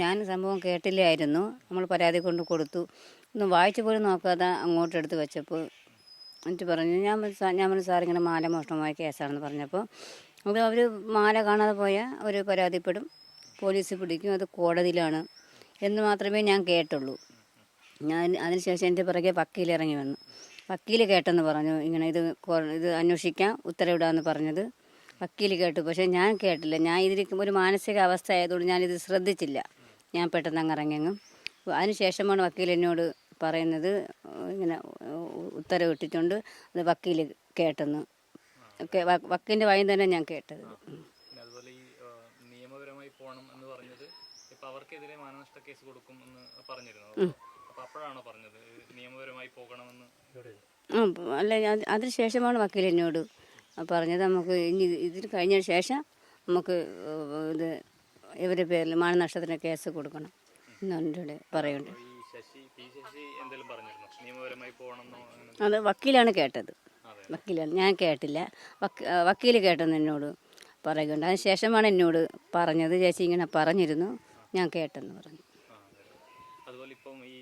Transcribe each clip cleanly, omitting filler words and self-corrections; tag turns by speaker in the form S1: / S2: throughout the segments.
S1: ഞാൻ സംഭവം കേട്ടില്ലായിരുന്നു. നമ്മൾ പരാതി കൊണ്ട് കൊടുത്തു. ഒന്ന് വായിച്ചു പോലും നോക്കാതെ അങ്ങോട്ട് എടുത്ത് വെച്ചപ്പോൾ എന്നിട്ട് പറഞ്ഞു, ഞാൻ പറഞ്ഞു സാർ ഇങ്ങനെ മാല മോഷണമായ കേസാണെന്ന് പറഞ്ഞപ്പോൾ അത് അവർ മാല കാണാതെ പോയാൽ അവർ പരാതിപ്പെടും, പോലീസ് പിടിക്കും, അത് കോടതിയിലാണ് എന്ന് മാത്രമേ ഞാൻ കേട്ടുള്ളൂ. അതിനുശേഷം എൻ്റെ പിറകെ വക്കീൽ ഇറങ്ങി വന്നു. വക്കീൽ കേട്ടെന്ന് പറഞ്ഞു, ഇങ്ങനെ ഇത് അന്വേഷിക്കാം, ഉത്തരവിടാമെന്ന് പറഞ്ഞത് വക്കീൽ കേട്ടു. പക്ഷേ ഞാൻ കേട്ടില്ല. ഞാൻ ഇതിരിക്കും ഒരു മാനസികാവസ്ഥ ആയതുകൊണ്ട് ഞാനിത് ശ്രദ്ധിച്ചില്ല. ഞാൻ പെട്ടെന്ന് അങ്ങ് ഇറങ്ങിയങ്ങും. അതിനുശേഷമാണ് വക്കീൽ എന്നോട് പറയുന്നത്, ഇങ്ങനെ ഉത്തരവിട്ടിട്ടുണ്ട്, അത് വക്കീൽ കേട്ടെന്ന്. വക്കീലിൻ്റെ വായിൽ തന്നെ ഞാൻ കേട്ടത്.
S2: അതുപോലെ ഈ നിയമപരമായി പോകണം എന്ന് പറഞ്ഞത് ഇപ്പം അവർക്കെതിരെ മാനനഷ്ട കേസ് കൊടുക്കും എന്ന് പറഞ്ഞിരുന്നു. അപ്പോൾ അപ്പോഴാണോ പറഞ്ഞത് നിയമപരമായി പോകണമെന്ന്?
S1: അല്ല, അതിനുശേഷമാണ് വക്കീൽ എന്നോട് പറഞ്ഞത്, നമുക്ക് ഇനി ഇതിന് കഴിഞ്ഞ ശേഷം നമുക്ക് ഇത് ഇവരുടെ പേരിൽ മാനനഷ്ടത്തിന് കേസ് കൊടുക്കണം എന്നെ പറയുന്നുണ്ട്. അത് വക്കീലാണ് കേട്ടത്. വക്കീലാണ്, ഞാൻ കേട്ടില്ല. വക്കീൽ കേട്ടെന്ന് എന്നോട് പറയുന്നുണ്ട്. അതിന് ശേഷമാണ് എന്നോട് പറഞ്ഞത്, ചേച്ചി ഇങ്ങനെ പറഞ്ഞിരുന്നു, ഞാൻ കേട്ടെന്ന് പറഞ്ഞു.
S2: അതുപോലെ ഇപ്പം ഈ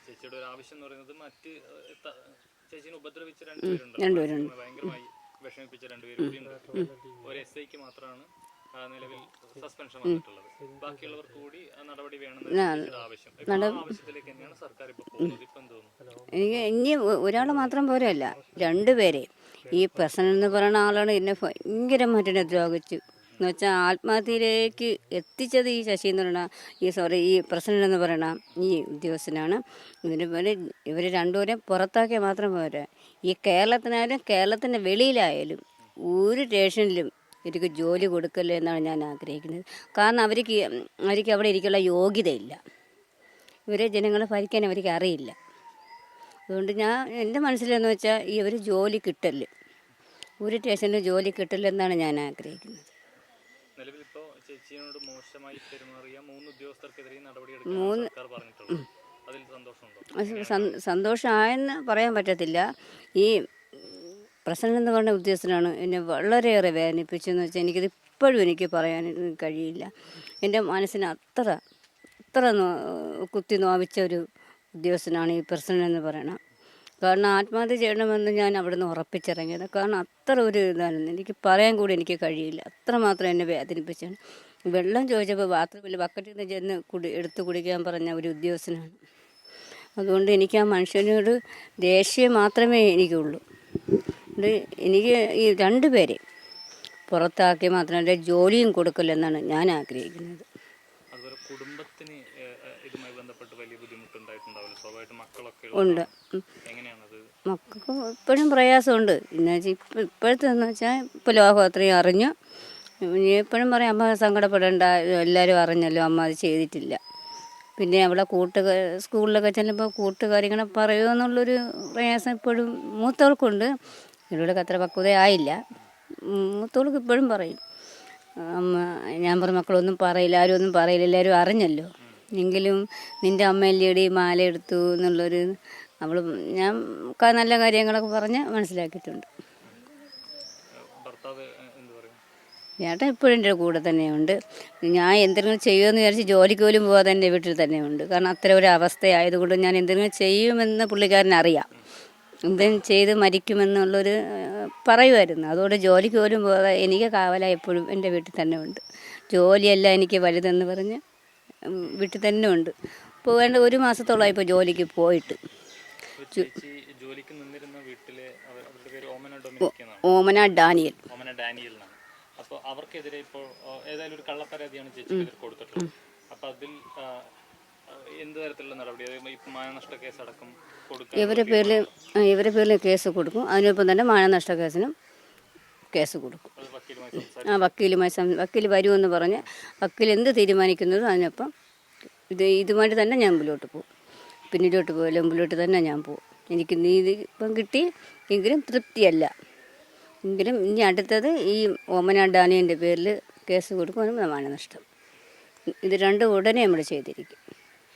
S2: ചേച്ചിയുടെ ഒരു ആവശ്യം എന്ന് പറയുന്നത് മറ്റ് ചേച്ചിനെ ഉപദ്രവിച്ച രണ്ടുപേരുണ്ട്, ഭയങ്കരമായി വിഷമിപ്പിച്ച രണ്ടുപേരും. ഒരു SIക്ക് മാത്രമാണ് നിലവിൽ സസ്പെൻഷൻ വന്നിട്ടുള്ളത്. ബാക്കിയുള്ളവർക്ക് കൂടി നടപടി വേണമെന്ന് ആവശ്യത്തിലേക്ക് തന്നെയാണ് സർക്കാർ ഇപ്പോൾ പോകുന്നത്. ഇപ്പം തോന്നുന്നു
S1: ഇനി ഒരാൾ മാത്രം പോരല്ല, രണ്ടുപേരെ. ഈ പ്രസന്നൻ എന്ന് പറയുന്ന ആളാണ് എന്നെ ഭയങ്കരമായിട്ട് ദ്രോഹിച്ചു എന്ന് വെച്ചാൽ ആത്മഹത്യയിലേക്ക് എത്തിച്ചത് ഈ ശശി എന്ന് പറയുന്ന ഈ പ്രസന്നൻ എന്ന് പറയുന്ന ഈ ഉദ്യോഗസ്ഥനാണ്. ഇവർ രണ്ടുപേരെയും പുറത്താക്കിയാൽ മാത്രം പോരാ, ഈ കേരളത്തിനായാലും കേരളത്തിൻ്റെ വെളിയിലായാലും ഒരു സ്റ്റേഷനിലും ഇവർക്ക് ജോലി കൊടുക്കല്ലേ എന്നാണ് ഞാൻ ആഗ്രഹിക്കുന്നത്. കാരണം അവർക്ക് അവിടെ ഇരിക്കാനുള്ള യോഗ്യതയില്ല. ഇവരെ ജനങ്ങളെ ഭരിക്കാൻ അവർക്ക് അറിയില്ല. അതുകൊണ്ട് എൻ്റെ മനസ്സിലെന്ന് വെച്ചാൽ ഇവർ ജോലി കിട്ടല്, ഒരു സ്റ്റേഷനിൽ ജോലി കിട്ടില്ലെന്നാണ് ഞാൻ ആഗ്രഹിക്കുന്നത്. സന്തോഷമായെന്ന് പറയാൻ പറ്റത്തില്ല. ഈ പ്രസന്നൻ എന്ന് പറഞ്ഞ ഉദ്യോഗസ്ഥനാണ് എന്നെ വളരെയേറെ വേദനിപ്പിച്ചെന്ന് വെച്ചാൽ എനിക്കിത് ഇപ്പോഴും എനിക്ക് പറയാൻ കഴിയില്ല. എൻ്റെ മനസ്സിന് അത്ര കുത്തി നോവിച്ച ഒരു ഉദ്യോഗസ്ഥനാണ് ഈ പ്രസന്നൻ എന്ന് പറയണം. കാരണം ആത്മഹത്യ ചെയ്യണമെന്ന് ഞാൻ അവിടെ നിന്ന് ഉറപ്പിച്ചിറങ്ങിയത്. കാരണം അത്ര ഒരു ഇതാണെന്ന് എനിക്ക് പറയാൻ കൂടി എനിക്ക് കഴിയില്ല. അത്രമാത്രം എന്നെ വേദനിപ്പിച്ചാണ്. വെള്ളം ചോദിച്ചപ്പോൾ ബാത്റൂമിൽ ബക്കറ്റിൽ നിന്ന് ചെന്ന് എടുത്ത് കുടിക്കാൻ പറഞ്ഞ ഒരു ഉദ്യോഗസ്ഥനാണ്. അതുകൊണ്ട് എനിക്ക് ആ മനുഷ്യനോട് ദേഷ്യം മാത്രമേ എനിക്കുള്ളൂ. എനിക്ക് ഈ രണ്ടുപേരെ പുറത്താക്കി മാത്രമല്ല ജോലിയും കൊടുക്കില്ലെന്നാണ് ഞാൻ ആഗ്രഹിക്കുന്നത്. ഉണ്ട്, മക്കൾക്ക് ഇപ്പോഴും പ്രയാസമുണ്ട്. എന്ന് വെച്ചാൽ ഇപ്പോഴത്തെ എന്ന് വെച്ചാൽ ഇപ്പോൾ ലോകം അത്രയും അറിഞ്ഞു. എപ്പോഴും പറയും അമ്മ സങ്കടപ്പെടേണ്ട, എല്ലാവരും അറിഞ്ഞല്ലോ, അമ്മ അത് ചെയ്തിട്ടില്ല. പിന്നെ അവളെ സ്കൂളിലൊക്കെ ചെല്ലുമ്പോൾ കൂട്ടുകാരിങ്ങനെ പറയുമോ എന്നുള്ളൊരു പ്രയാസം ഇപ്പോഴും മൂത്തവൾക്കുണ്ട്. ഇവളുടെ അത്ര പക്വതയായില്ല. മൂത്തവൾക്ക് ഇപ്പോഴും പറയും അമ്മ, ഞാൻ പറഞ്ഞ മക്കളൊന്നും പറയില്ല, ആരും ഒന്നും പറയില്ല, എല്ലാവരും അറിഞ്ഞല്ലോ, എങ്കിലും നിൻ്റെ അമ്മയല്ലേടി മാല എടുത്തു എന്നുള്ളൊരു ഞാൻ നല്ല കാര്യങ്ങളൊക്കെ പറഞ്ഞ് മനസ്സിലാക്കിയിട്ടുണ്ട്. ചേട്ടൻ ഇപ്പോഴും എൻ്റെ കൂടെ തന്നെയുണ്ട്. ഞാൻ എന്തെങ്കിലും ചെയ്യുമെന്ന് വിചാരിച്ച് ജോലിക്ക് പോലും പോകാതെ എൻ്റെ വീട്ടിൽ തന്നെയുണ്ട്. കാരണം അത്ര ഒരു അവസ്ഥയായതുകൊണ്ട് ഞാൻ എന്തെങ്കിലും ചെയ്യുമെന്ന് പുള്ളിക്കാരനറിയാം. എന്തെങ്കിലും ചെയ്ത് മരിക്കുമെന്നുള്ളൊരു പറയുമായിരുന്നു. അതുകൊണ്ട് ജോലിക്ക് പോലും പോകാതെ എനിക്ക് കാവലായി എപ്പോഴും എൻ്റെ വീട്ടിൽ തന്നെ ഉണ്ട്. ജോലിയല്ല എനിക്ക് വലുതെന്ന് പറഞ്ഞ് വീട്ടിൽ തന്നെ ഉണ്ട്. പോകേണ്ട 1 മാസത്തോളമായി ഇപ്പോൾ ജോലിക്ക് പോയിട്ട്. ഓമന ഡാനിയൽ.
S2: അപ്പോൾ അവർക്കെതിരെ ഇപ്പോൾ ഏതായാലും ഒരു കള്ളപ്പരാതിയാണ് ചേച്ചിക്ക് കൊടുത്തിട്ടുള്ളത്. അപ്പോൾ അതിൽ എന്ത് തരത്തിലുള്ള നടപടി, മാനനഷ്ട കേസ് അടക്കം
S1: ഇവരുടെ പേരിൽ കേസ് കൊടുക്കും. അതിനൊപ്പം തന്നെ മാനനഷ്ട കേസിനും കേസ് കൊടുക്കും. വക്കീൽ വരുമെന്ന് പറഞ്ഞ് വക്കീൽ എന്ത് തീരുമാനിക്കുന്നതും അതിനൊപ്പം ഇതുമായിട്ട് തന്നെ ഞാൻ മുമ്പോട്ട് പോകും. പിന്നിലോട്ട് പോയാലും മുമ്പിലോട്ട് തന്നെ ഞാൻ പോകും. എനിക്ക് നീതി ഇപ്പം കിട്ടി എങ്കിലും തൃപ്തിയല്ല. എങ്കിലും ഇനി അടുത്തത് ഈ ഓമന ഡാനിയൻ്റെ പേരിൽ കേസ് കൊടുക്കും, മാനനഷ്ടം. ഇത് രണ്ടും ഉടനെ നമ്മൾ ചെയ്തിരിക്കും.